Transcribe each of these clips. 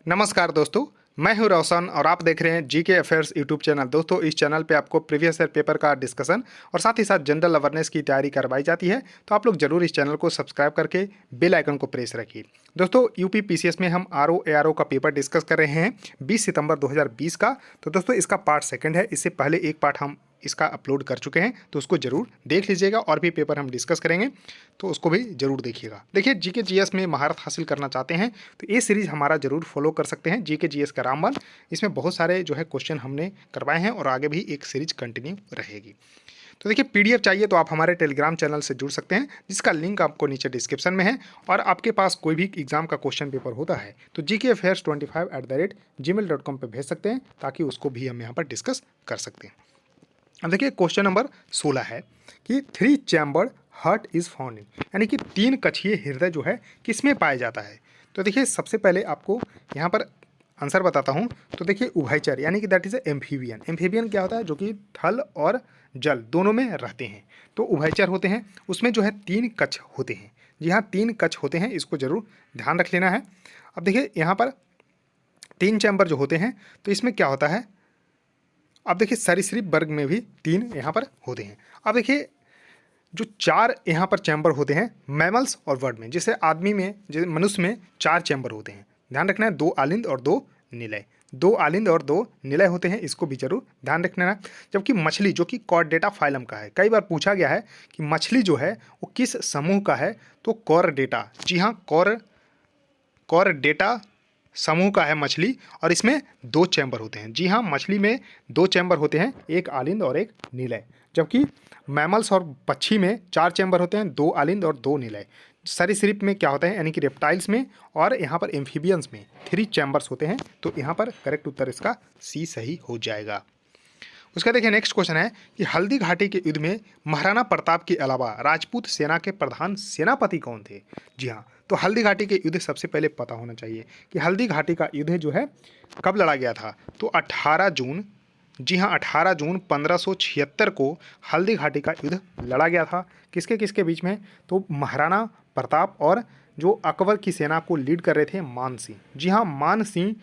नमस्कार दोस्तों, मैं हूं रोशन और आप देख रहे हैं जीके अफेयर्स यूट्यूब चैनल। दोस्तों, इस चैनल पे आपको प्रीवियस ईयर पेपर का डिस्कशन और साथ ही साथ जनरल अवेयरनेस की तैयारी करवाई जाती है। तो आप लोग जरूर इस चैनल को सब्सक्राइब करके बेल आइकन को प्रेस रखिए। दोस्तों, यूपी पीसीएस में हम आरओ एआरओ का पेपर डिस्कस कर रहे हैं 20 सितंबर 2020 का। तो दोस्तों, इसका पार्ट सेकंड है। इससे पहले एक पार्ट हम इसका अपलोड कर चुके हैं, तो उसको जरूर देख लीजिएगा। और भी पेपर हम डिस्कस करेंगे, तो उसको भी जरूर देखिएगा। देखिए, जीके जीएस में महारत हासिल करना चाहते हैं तो ये सीरीज हमारा जरूर फॉलो कर सकते हैं, जीके जीएस का रामबन। इसमें बहुत सारे जो है क्वेश्चन हमने करवाए हैं और आगे भी एक सीरीज कंटिन्यू रहेगी। तो देखिए, पीडीएफ चाहिए तो आप हमारे टेलीग्राम चैनल से जुड़ सकते हैं, जिसका लिंक आपको नीचे डिस्क्रिप्शन में है। और आपके पास कोई भी एग्जाम का क्वेश्चन पेपर होता है तो gkafairs25@gmail.com पर भेज सकते हैं, ताकि उसको भी हम यहाँ पर डिस्कस कर सकते हैं। अब देखिए, क्वेश्चन नंबर 16 है कि 3 chambered heart is found in, यानी कि 3 कक्षीय हृदय जो है किसमें पाया जाता है। तो देखिए, सबसे पहले आपको यहाँ पर आंसर बताता हूँ। तो देखिए, उभयचर यानी कि दैट इज एम्फीबियन। एम्फीबियन क्या होता है? जो कि थल और जल दोनों में रहते हैं, तो उभयचर होते हैं। उसमें जो है 3 कक्ष होते हैं। जी हाँ, 3 कक्ष होते हैं, इसको जरूर ध्यान रख लेना है। अब देखिए, यहाँ पर 3 चैम्बर जो होते हैं, तो इसमें क्या होता है। अब देखिए, सरीसृप वर्ग में भी 3 यहाँ पर होते हैं। अब देखिए, जो 4 यहाँ पर चैम्बर होते हैं मैमल्स और बर्ड में, जैसे आदमी में, जैसे मनुष्य में 4 चैम्बर होते हैं। ध्यान रखना है, 2 आलिंद और 2 निलय। 2 आलिंद और 2 निलय होते हैं, इसको भी जरूर ध्यान रखना है। जबकि मछली जो कि कॉर्डेटा फाइलम का है, कई बार पूछा गया है कि मछली जो है वो किस समूह का है, तो कॉर्डेटा। जी हाँ, कॉर्डेटा समूह का है मछली, और इसमें 2 चैम्बर होते हैं। जी हाँ, मछली में 2 चैम्बर होते हैं, एक आलिंद और एक निलय। जबकि मैमल्स और पक्षी में 4 चैम्बर होते हैं, 2 आलिंद और 2 निलय। सरीसृप में क्या होता है, यानी कि रेप्टाइल्स में, और यहाँ पर एम्फीबियंस में 3 चैम्बर्स होते हैं। तो यहाँ पर करेक्ट उत्तर इसका सी सही हो जाएगा। उसका देखिए, नेक्स्ट क्वेश्चन है कि हल्दी घाटी के युद्ध में महाराणा प्रताप के अलावा राजपूत सेना के प्रधान सेनापति कौन थे। जी हाँ, तो हल्दी घाटी के युद्ध सबसे पहले पता होना चाहिए कि हल्दी घाटी का युद्ध जो है कब लड़ा गया था। तो 18 जून, जी हाँ, 18 जून 1576 को हल्दी घाटी का युद्ध लड़ा गया था। किसके किसके बीच में? तो महाराणा प्रताप और जो अकबर की सेना को लीड कर रहे थे, मान सिंह। जी हाँ, मान सिंह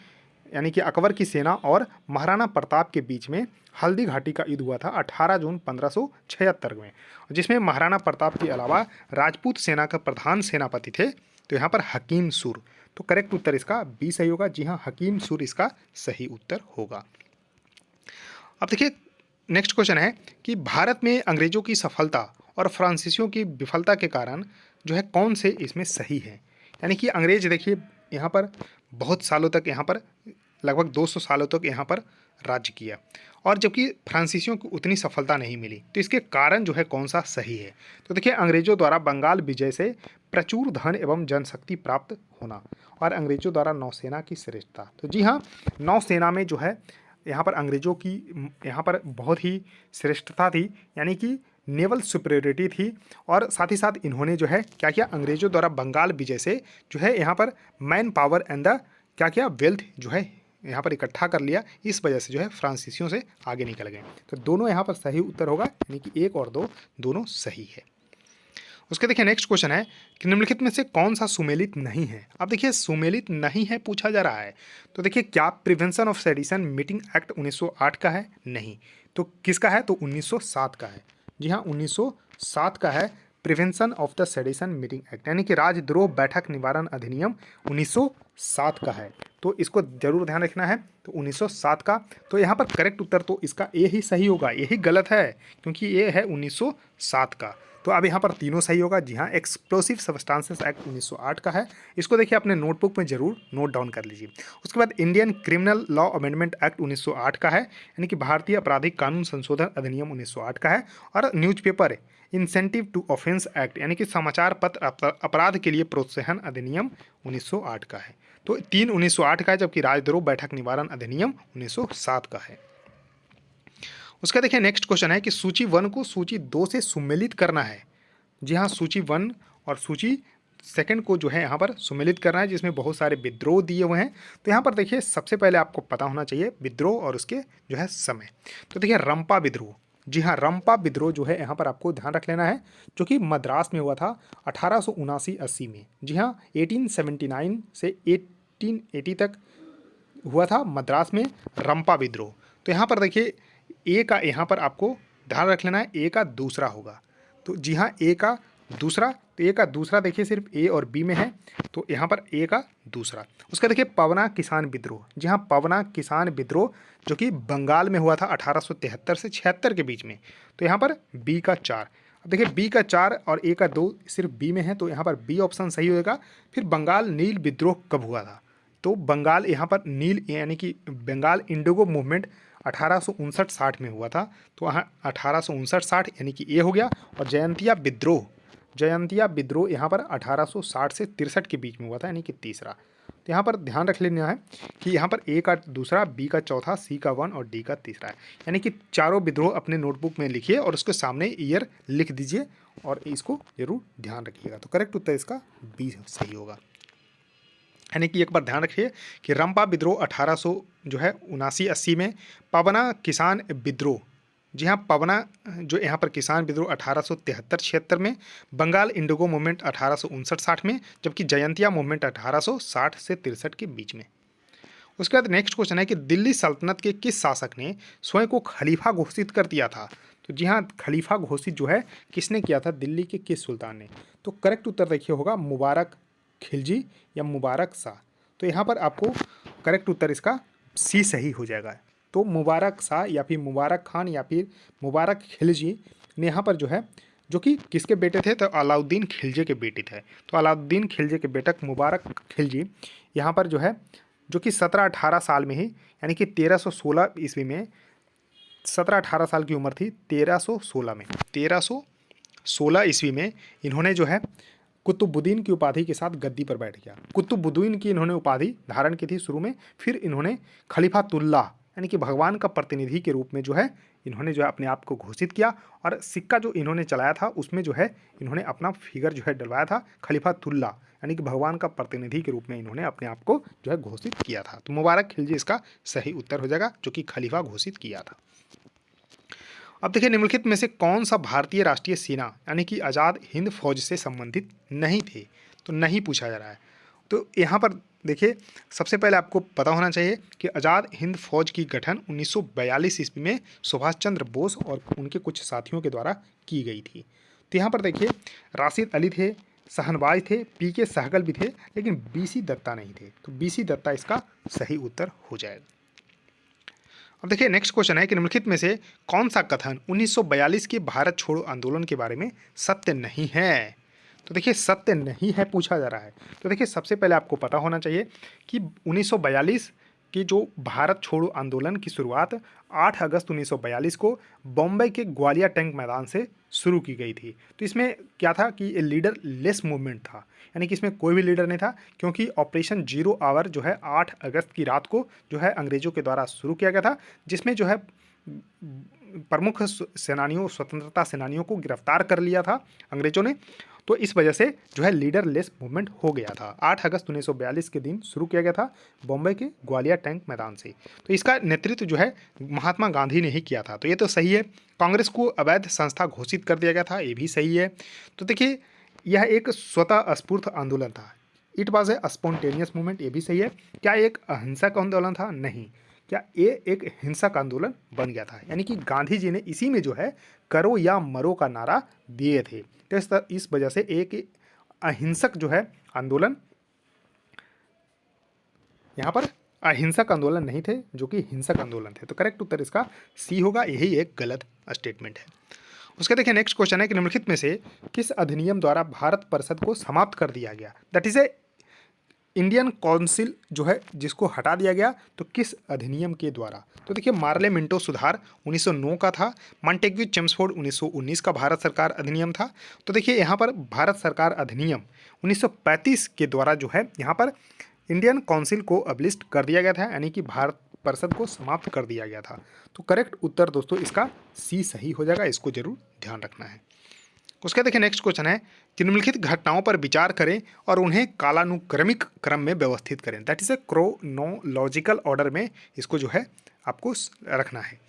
यानी कि अकबर की सेना और महाराणा प्रताप के बीच में हल्दी घाटी का युद्ध हुआ था 18 जून 1576 में, जिसमें महाराणा प्रताप के अलावा राजपूत सेना का प्रधान सेनापति थे, तो यहाँ पर हकीम सुर। तो करेक्ट उत्तर इसका बी सही होगा। जी हाँ, हकीम सुर इसका सही उत्तर होगा। अब देखिए, नेक्स्ट क्वेश्चन है कि भारत में अंग्रेजों की सफलता और फ्रांसीसियों की विफलता के कारण जो है कौन से इसमें सही है। यानी कि अंग्रेज देखिए यहाँ पर बहुत सालों तक, यहाँ पर लगभग 200 सालों तक यहाँ पर राज्य किया, और जबकि फ्रांसीसियों को उतनी सफलता नहीं मिली, तो इसके कारण जो है कौन सा सही है। तो देखिए, अंग्रेजों द्वारा बंगाल विजय से प्रचुर धन एवं जनशक्ति प्राप्त होना, और अंग्रेजों द्वारा नौसेना की श्रेष्ठता। तो जी हाँ, नौसेना में जो है यहाँ पर अंग्रेजों की यहाँ पर बहुत ही श्रेष्ठता थी, यानी कि नेवल सुपीरियरिटी थी। और साथ ही साथ इन्होंने जो है क्या किया, अंग्रेजों द्वारा बंगाल विजय से जो है यहाँ पर मैन पावर एंड द क्या किया, वेल्थ जो है यहाँ पर इकट्ठा कर लिया। इस वजह से जो है फ्रांसीसियों से आगे निकल गए। तो दोनों यहाँ पर सही उत्तर होगा, यानी कि 1 और 2 दोनों सही है। उसके देखिए, नेक्स्ट क्वेश्चन है कि निम्नलिखित में से कौन सा सुमेलित नहीं है। अब देखिए, सुमेलित नहीं है पूछा जा रहा है, तो देखिए, क्या prevention of sedition meeting act 1908 का है? नहीं। तो किसका है? तो 1907 का है। जी हाँ, 1907 का है prevention of the sedition meeting act, यानी कि राजद्रोह बैठक निवारण अधिनियम 1907 का है। तो इसको जरूर ध्यान रखना है, तो 1907 का। तो यहाँ पर करेक्ट उत्तर तो इसका ए ही सही होगा, यही गलत है, क्योंकि ये है 1907 का। तो अब यहाँ पर तीनों सही होगा। जी हाँ, एक्सप्लोसिव सब्सटेंसेस एक्ट 1908 का है। इसको देखिए अपने नोटबुक में जरूर नोट डाउन कर लीजिए। उसके बाद Indian criminal law amendment act 1908 का है, यानी कि भारतीय आपराधिक कानून संशोधन अधिनियम 1908 का है। और newspaper incentive to offense act, यानी कि समाचार पत्र अपराध के लिए प्रोत्साहन अधिनियम 1908 का है। तो 3 1908 का है, जबकि राजद्रोह बैठक निवारण अधिनियम 1907 का है। उसका देखिए, नेक्स्ट क्वेश्चन है कि सूची 1 को सूची 2 से सुमेलित करना है। जी हाँ, सूची 1 और सूची 2 को जो है यहाँ पर सुमेलित करना है, जिसमें बहुत सारे विद्रोह दिए हुए हैं। तो यहाँ पर देखिए, सबसे पहले आपको पता होना चाहिए विद्रोह और उसके जो है समय। तो देखिए, रंपा विद्रोह, जी हाँ, रंपा विद्रोह जो है यहाँ पर आपको ध्यान रख लेना है, जो कि मद्रास में हुआ था 1879-80 में। जी हाँ, 1879 से 1880 तक हुआ था मद्रास में रंपा विद्रोह। तो यहाँ पर देखिए ए का यहाँ पर आपको ध्यान रख लेना है, ए का दूसरा होगा। तो जी हाँ, ए का दूसरा, तो ए का दूसरा देखिए सिर्फ ए और बी में है, तो यहाँ पर ए का दूसरा। उसका देखिए पवना किसान विद्रोह, जी हाँ पवना किसान विद्रोह जो कि बंगाल में हुआ था 1873 से 76 के बीच में, तो यहाँ पर बी का 4। अब देखिए बी का 4 और ए का 2 सिर्फ बी में है, तो यहाँ पर बी ऑप्शन सही होगा। फिर बंगाल नील विद्रोह कब हुआ था, तो बंगाल यहाँ पर नील यानी कि बंगाल इंडिगो मूवमेंट 1859-60 में हुआ था, तो वहाँ 1859-60 यानी कि ए हो गया। और जयंतिया विद्रोह यहाँ पर 1860 से 63 के बीच में हुआ था, यानी कि तीसरा। तो यहाँ पर ध्यान रख लेना है कि यहाँ पर ए का दूसरा, बी का चौथा, सी का 1 और डी का तीसरा है, यानी कि चारों विद्रोह अपने नोटबुक में लिखिए और उसके सामने ईयर लिख दीजिए और इसको जरूर ध्यान रखिएगा। तो करेक्ट उत्तर इसका बी सही होगा। यानी कि एक बार ध्यान रखिए कि रंपा विद्रोह 1800 जो है 79-80 में, पवना किसान विद्रोह, जी हाँ पवना जो यहाँ पर किसान विद्रोह 1873-76 में, बंगाल इंडिगो मूवमेंट 1859-60 में, जबकि जयंतिया मूवमेंट 1860 से 63 के बीच में। उसके बाद नेक्स्ट क्वेश्चन है कि दिल्ली सल्तनत के किस शासक ने स्वयं को खलीफा घोषित कर दिया था। तो जी हाँ, खलीफा घोषित जो है किसने किया था, दिल्ली के किस सुल्तान ने। तो करेक्ट उत्तर देखिए होगा मुबारक खिलजी या मुबारक शाह। तो यहाँ पर आपको करेक्ट उत्तर इसका सी सही हो जाएगा। तो मुबारक शाह या फिर मुबारक खान या फिर मुबारक खिलजी ने यहाँ पर जो है, जो कि किसके बेटे थे, तो अलाउद्दीन खिलजी के बेटे थे। तो अलाउद्दीन खिलजी के बेटक मुबारक खिलजी यहाँ पर जो है, जो कि 17-18 साल में ही, यानी कि 1316 ईस्वी में, 17-18 साल की उम्र थी 1316 ईस्वी में इन्होंने जो है कुतुबुद्दीन की उपाधि के साथ गद्दी पर बैठ गया। कुतुबुद्दीन की इन्होंने उपाधि धारण की थी शुरू में, फिर इन्होंने खलीफातुल्लाह यानी कि भगवान का प्रतिनिधि के रूप में जो है इन्होंने जो है अपने आप को घोषित किया। और सिक्का जो इन्होंने चलाया था उसमें जो है इन्होंने अपना फिगर जो है डलवाया था खलीफातुल्लाह, यानी कि भगवान का प्रतिनिधि के रूप में इन्होंने अपने आप को जो है घोषित किया था। तो मुबारक खिलजी इसका सही उत्तर हो जाएगा, जो कि खलीफा घोषित किया था। अब देखिए निम्नलिखित में से कौन सा भारतीय राष्ट्रीय सेना यानी कि आज़ाद हिंद फौज से संबंधित नहीं थे, तो नहीं पूछा जा रहा है। तो यहाँ पर देखिए सबसे पहले आपको पता होना चाहिए कि आज़ाद हिंद फौज की गठन 1942 ईस्वी में सुभाष चंद्र बोस और उनके कुछ साथियों के द्वारा की गई थी। तो यहाँ पर देखिए राशिद अली थे, शाहनवाज थे, पीके सहगल भी थे, लेकिन बीसी दत्ता नहीं थे। तो बीसी दत्ता इसका सही उत्तर हो जाएगा। अब देखिए नेक्स्ट क्वेश्चन है कि निम्नलिखित में से कौन सा कथन 1942 के भारत छोड़ो आंदोलन के बारे में सत्य नहीं है। तो देखिए सत्य नहीं है पूछा जा रहा है। तो देखिए सबसे पहले आपको पता होना चाहिए कि 1942 की जो भारत छोड़ो आंदोलन की शुरुआत 8 अगस्त 1942 को बॉम्बे के ग्वालियर टैंक मैदान से शुरू की गई थी। तो इसमें क्या था कि ये लीडर लेस मूवमेंट था, यानी कि इसमें कोई भी लीडर नहीं था, क्योंकि ऑपरेशन जीरो आवर जो है 8 अगस्त की रात को जो है अंग्रेज़ों के द्वारा शुरू किया गया था, जिसमें जो है प्रमुख सेनानियों, स्वतंत्रता सेनानियों को गिरफ्तार कर लिया था अंग्रेज़ों ने। तो इस वजह से जो है लीडर लेस मूवमेंट हो गया था। 8 अगस्त 1942 के दिन शुरू किया गया था बॉम्बे के ग्वालियर टैंक मैदान से। तो इसका नेतृत्व जो है महात्मा गांधी ने ही किया था। तो ये तो सही है। कांग्रेस को अवैध संस्था घोषित कर दिया गया था, ये भी सही है। तो देखिए यह एक स्वतः स्फूर्त आंदोलन था। It was a spontaneous movement, ये भी सही है। क्या एक अहिंसक आंदोलन था? नहीं। क्या ये एक हिंसक आंदोलन बन गया था? यानी कि गांधी जी ने इसी में जो है करो या मरो का नारा दिए थे। तो इस वजह से एक अहिंसक जो है आंदोलन, यहाँ पर अहिंसक आंदोलन नहीं थे, जो कि हिंसक आंदोलन थे। तो करेक्ट उत्तर इसका सी होगा, यही एक गलत स्टेटमेंट है। उसके देखिए नेक्स्ट क्वेश्चन है कि निम्नलिखित में से किस अधिनियम द्वारा भारत परिषद को समाप्त कर दिया गया? That is a Indian council जो है जिसको हटा दिया गया, तो किस अधिनियम के द्वारा? तो देखिए मार्ले मिंटो सुधार 1909 का था, मॉन्टेग्यू चेम्सफोर्ड 1919 का भारत सरकार अधिनियम था। तो देखिए यहाँ पर भारत सरकार अधिनियम 1935 के द्वारा जो है यहाँ पर इंडियन काउंसिल को अबलिस्ट कर दिया गया था, यानी कि भारत परिषद को समाप्त कर दिया गया था। तो करेक्ट उत्तर दोस्तों इसका सी सही हो जाएगा, इसको जरूर ध्यान रखना है। उसका देखिए नेक्स्ट क्वेश्चन है कि निम्नलिखित घटनाओं पर विचार करें और उन्हें कालानुक्रमिक क्रम में व्यवस्थित करें। That is a chronological order में इसको जो है आपको रखना है।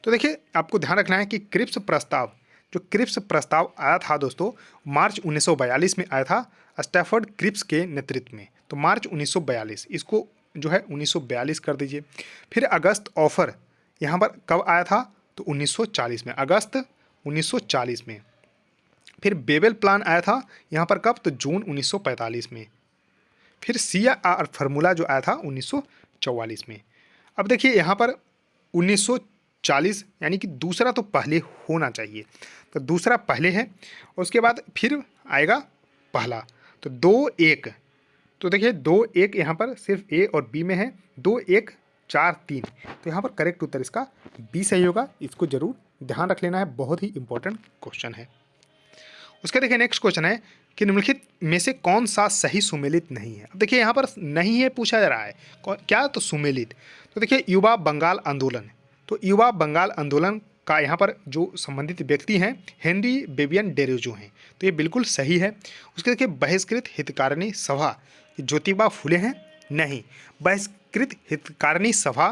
तो देखिए आपको ध्यान रखना है कि क्रिप्स प्रस्ताव, जो क्रिप्स प्रस्ताव आया था दोस्तों मार्च 1942 में आया था स्टैफर्ड क्रिप्स के नेतृत्व में। तो मार्च 1942 इसको जो है 1942 कर दीजिए। फिर अगस्त ऑफर यहाँ पर कब आया था, तो 1940 में, अगस्त 1940 में। फिर बेबल प्लान आया था यहाँ पर कब, तो जून 1945 में। फिर CR फार्मूला जो आया था 1944 में। अब देखिए यहाँ पर 1940 यानी कि दूसरा तो पहले होना चाहिए, तो दूसरा पहले है, उसके बाद फिर आएगा पहला, तो 2-1। तो देखिए 2-1 यहाँ पर सिर्फ ए और बी में है, 2-1-4-3, तो यहाँ पर करेक्ट उत्तर इसका बी सही होगा। इसको जरूर ध्यान रख लेना है, बहुत ही इंपॉर्टेंट क्वेश्चन है। उसका देखिए नेक्स्ट क्वेश्चन है कि निम्नलिखित में से कौन सा सही सुमेलित नहीं है। अब देखिए यहाँ पर नहीं है पूछा जा रहा है, क्या, तो सुमेलित। तो देखिए युवा बंगाल आंदोलन, तो युवा बंगाल आंदोलन का यहाँ पर जो संबंधित व्यक्ति हैं हेनरी बेबियन डेरोजो हैं, तो ये बिल्कुल सही है। उसके देखिए बहिष्कृत हितकारिणी सभा ज्योतिबा फुले हैं, नहीं। बहिष्कृत हितकारिणी सभा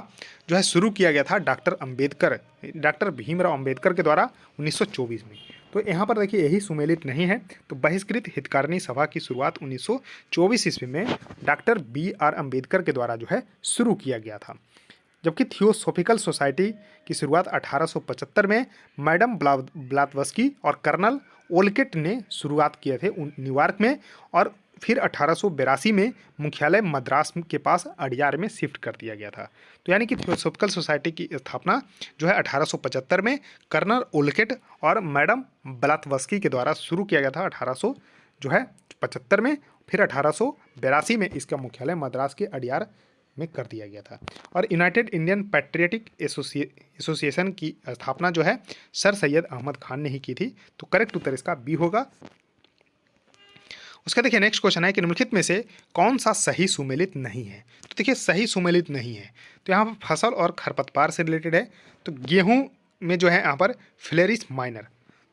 जो है शुरू किया गया था डॉक्टर भीमराव अंबेडकर के द्वारा 1924 में। तो यहाँ पर देखिए यही सुमेलित नहीं है, तो बहिष्कृत हितकारिणी सभा की शुरुआत 1924 ईस्वी में डॉक्टर BR अम्बेडकर के द्वारा जो है शुरू किया गया था। जबकि थियोसॉफिकल सोसाइटी की शुरुआत 1875 में मैडम ब्लात्वस्की और कर्नल ओलकेट ने शुरुआत किए थे न्यूयॉर्क में, और फिर 1882 में मुख्यालय मद्रास के पास अडियार में शिफ्ट कर दिया गया था। तो यानी कि थियोसॉफिकल सोसाइटी की स्थापना जो है 1875 में कर्नल ओलकेट और मैडम ब्लात्वस्की के द्वारा शुरू किया गया था 1875 में, फिर 1882 में इसका मुख्यालय मद्रास के अडियार में कर दिया गया था। और यूनाइटेड इंडियन पैट्रियटिक एसोसिएशन की स्थापना जो है सर सैयद अहमद खान ने ही की थी। तो करेक्ट उत्तर इसका बी होगा। उसका देखिए नेक्स्ट क्वेश्चन है कि निम्नलिखित में से कौन सा सही सुमेलित नहीं है। तो देखिए सही सुमेलित नहीं है, तो यहाँ पर फसल और खरपतवार से रिलेटेड है। तो गेहूं में जो है यहाँ पर फ्लेरिस माइनर,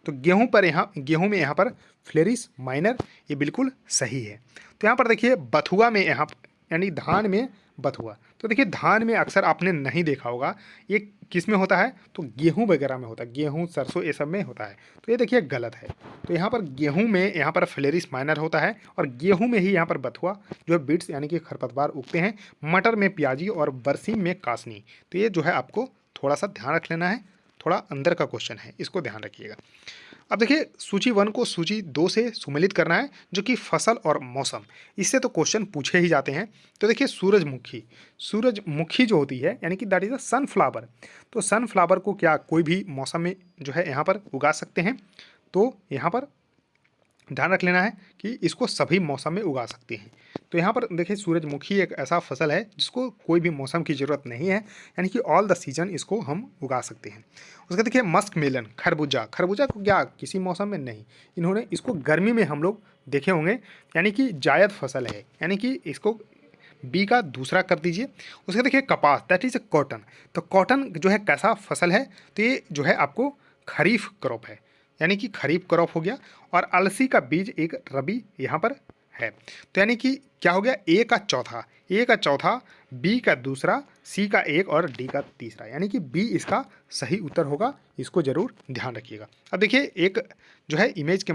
तो गेहूं में यहाँ पर फ्लेरिस माइनर, ये बिल्कुल सही है। तो यहाँ पर देखिए बथुआ में यहाँ यानी धान में बथुआ, तो देखिए धान में अक्सर आपने नहीं देखा होगा, ये किस में होता है, तो गेहूं वगैरह में होता है, गेहूं सरसों ये सब में होता है। तो ये देखिए गलत है। तो यहाँ पर गेहूं में यहाँ पर फ्लेरिस माइनर होता है, और गेहूं में ही यहाँ पर बथुआ जो है बीट्स यानी कि खरपतवार उगते हैं। मटर में प्याजी और बरसीम में कासनी। तो ये जो है आपको थोड़ा सा ध्यान रख लेना है, थोड़ा अंदर का क्वेश्चन है, इसको ध्यान रखिएगा। अब देखिए सूची 1 को सूची 2 से सुमेलित करना है, जो कि फसल और मौसम, इससे तो क्वेश्चन पूछे ही जाते हैं। तो देखिए सूरजमुखी जो होती है यानी कि दैट इज अ सनफ्लावर, तो सनफ्लावर को क्या कोई भी मौसम में जो है यहाँ पर उगा सकते हैं। तो यहाँ पर ध्यान रख लेना है कि इसको सभी मौसम में उगा सकते हैं। तो यहाँ पर देखिए सूरजमुखी एक ऐसा फसल है जिसको कोई भी मौसम की ज़रूरत नहीं है, यानी कि ऑल द सीजन इसको हम उगा सकते हैं। उसका देखिए मस्क मेलन खरबूजा को क्या किसी मौसम में नहीं, इन्होंने इसको गर्मी में हम लोग देखे होंगे, यानी कि जायद फसल है, यानी कि इसको बी का दूसरा कर दीजिए। उसका देखिए कपास दैट इज कॉटन, तो कॉटन जो है कैसा फसल है, तो ये जो है आपको खरीफ क्रॉप है, यानी कि खरीफ क्रॉप हो गया। और अलसी का बीज एक रबी यहाँ पर है। तो यानी कि क्या हो गया, ए का चौथा, बी का दूसरा, सी का एक और डी का तीसरा, यानी कि बी इसका सही उत्तर होगा। इसको जरूर ध्यान रखिएगा। अब देखिए एक जो है इमेज के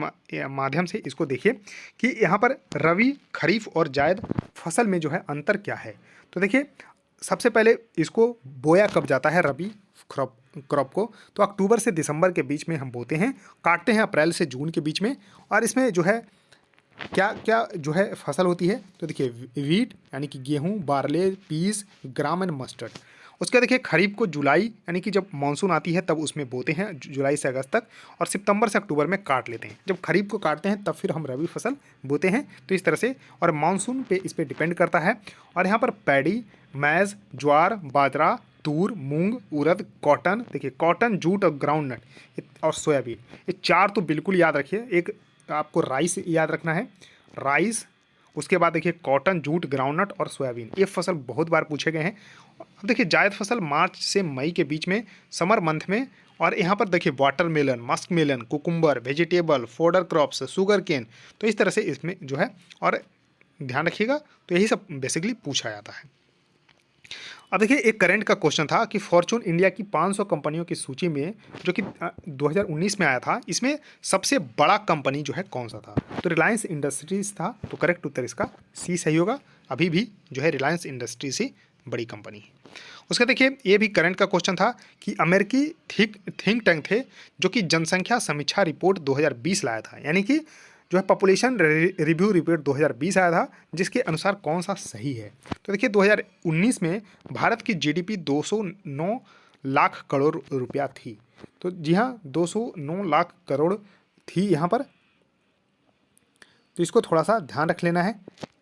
माध्यम से इसको देखिए कि यहाँ पर रबी, खरीफ और जायद फसल में जो है अंतर क्या है। तो देखिए सबसे पहले इसको बोया कब जाता है रबी क्रॉप को, तो अक्टूबर से दिसंबर के बीच में हम बोते हैं, काटते हैं अप्रैल से जून के बीच में। और इसमें जो है क्या क्या जो है फसल होती है, तो देखिए वीट यानी कि गेहूं, barley, peas, gram and mustard. उसके देखिए खरीफ को जुलाई यानी कि जब मानसून आती है तब उसमें बोते हैं, जुलाई से अगस्त तक, और सितंबर से अक्टूबर में काट लेते हैं। जब खरीफ को काटते हैं तब फिर हम रबी फसल बोते हैं। तो इस तरह से, और मानसून पे इस पर डिपेंड करता है। और यहाँ पर पैडी, मैज, ज्वार, बाजरा, तूर, मूंग, उड़द, कॉटन, देखिए कॉटन, जूट और ग्राउंडनट और सोयाबीन, ये चार तो बिल्कुल याद रखिए। एक आपको राइस याद रखना है, राइस, उसके बाद देखिए कॉटन, जूट, ग्राउंडनट और सोयाबीन, ये फसल बहुत बार पूछे गए हैं। अब देखिए जायद फसल मार्च से मई के बीच में, समर मंथ में। और यहाँ पर देखिए watermelon, musk melon, cucumber, vegetable, fodder crops, sugar cane, तो इस तरह से इसमें जो है, और ध्यान रखिएगा। तो यही सब बेसिकली पूछा जाता है। अब देखिए एक करंट का क्वेश्चन था कि फॉर्चून इंडिया की 500 कंपनियों की सूची में, जो कि 2019 में आया था, इसमें सबसे बड़ा कंपनी जो है कौन सा था, तो रिलायंस इंडस्ट्रीज था। तो करेक्ट उत्तर इसका सी सही होगा। अभी भी जो है रिलायंस इंडस्ट्री से बड़ी कंपनी है। उसका देखिए ये भी करंट का क्वेश्चन था कि अमेरिकी थिंक टैंक थे जो कि जनसंख्या समीक्षा रिपोर्ट 2020 लाया था, यानी कि जो है पॉपुलेशन रिव्यू रिपोर्ट 2020 आया था, जिसके अनुसार कौन सा सही है। तो देखिए 2019 में भारत की जीडीपी 209 लाख करोड़ रुपया थी। तो जी हाँ, 209 लाख करोड़ थी यहाँ पर। तो इसको थोड़ा सा ध्यान रख लेना है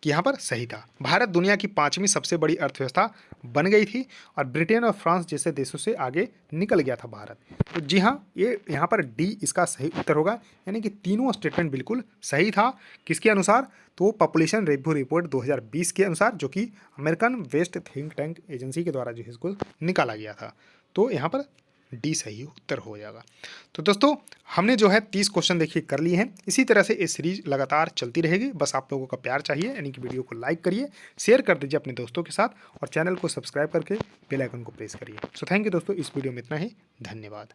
कि यहाँ पर सही था। भारत दुनिया की 5वीं सबसे बड़ी अर्थव्यवस्था बन गई थी और ब्रिटेन और फ्रांस जैसे देशों से आगे निकल गया था भारत। तो जी हाँ, ये यहाँ पर डी इसका सही उत्तर होगा, यानी कि तीनों स्टेटमेंट बिल्कुल सही था। किसके अनुसार? तो पॉपुलेशन रिव्यू रिपोर्ट 2020 के अनुसार, जो कि American west think tank agency के द्वारा जो है इसको निकाला गया था। तो यहाँ पर डी सही उत्तर हो जाएगा। तो दोस्तों हमने जो है 30 क्वेश्चन देखिए कर लिए हैं। इसी तरह से ये सीरीज लगातार चलती रहेगी, बस आप लोगों का प्यार चाहिए, यानी कि वीडियो को लाइक करिए, शेयर कर दीजिए अपने दोस्तों के साथ और चैनल को सब्सक्राइब करके बेल आइकन को प्रेस करिए। सो थैंक यू दोस्तों, इस वीडियो में इतना ही। धन्यवाद।